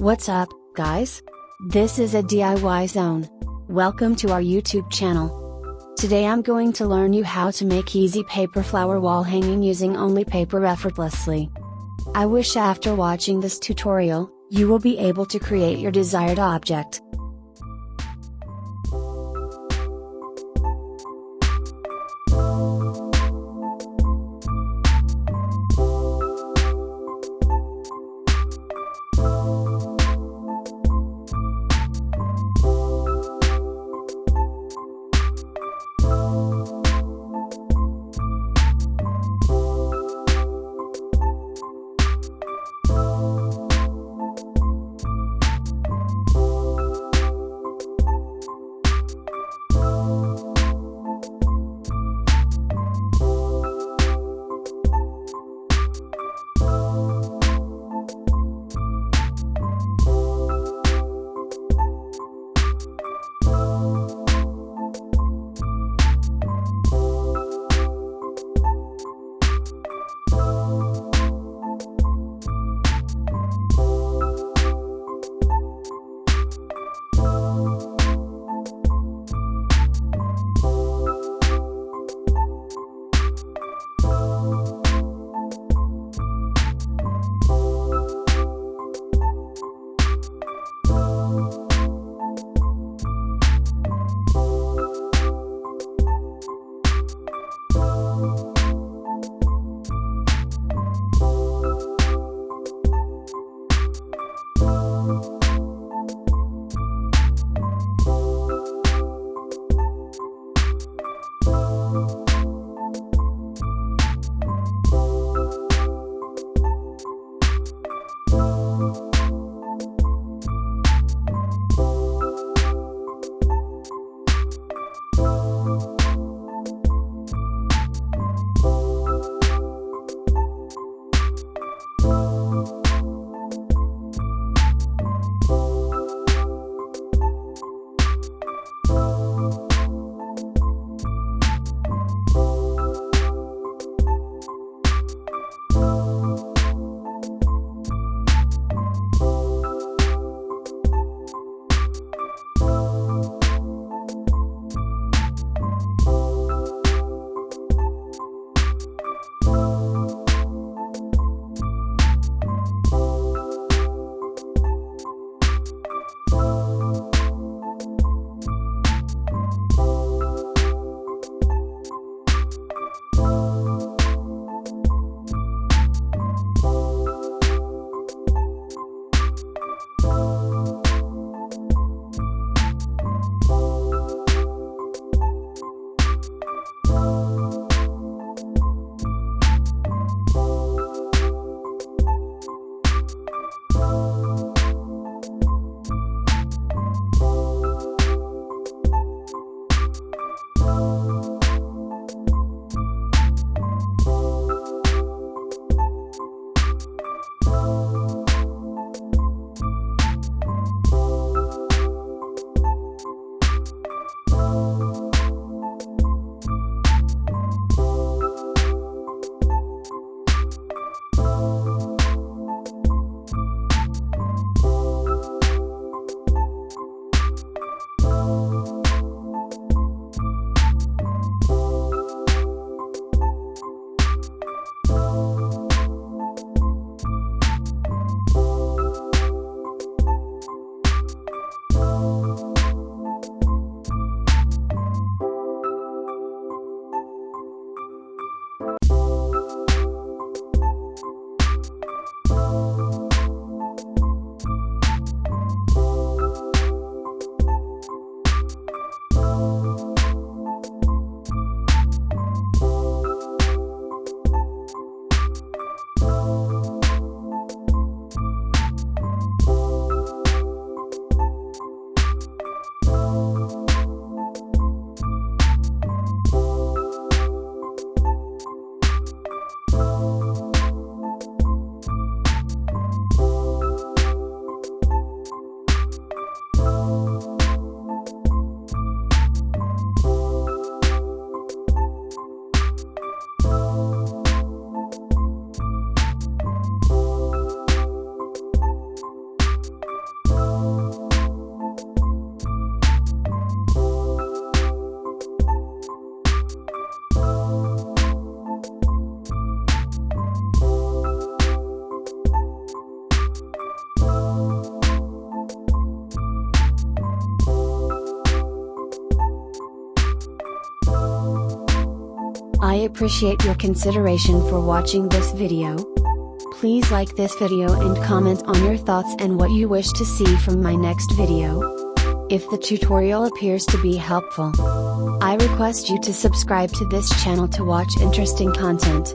What's up, guys? This is a DIY zone. Welcome to our YouTube channel. Today I'm going to learn you how to make easy paper flower wall hanging using only paper effortlessly. I wish after watching this tutorial, you will be able to create your desired object. appreciate your consideration for watching this video. Please like this video and comment on your thoughts and what you wish to see from my next video. If the tutorial appears to be helpful, I request you to subscribe to this channel to watch interesting content.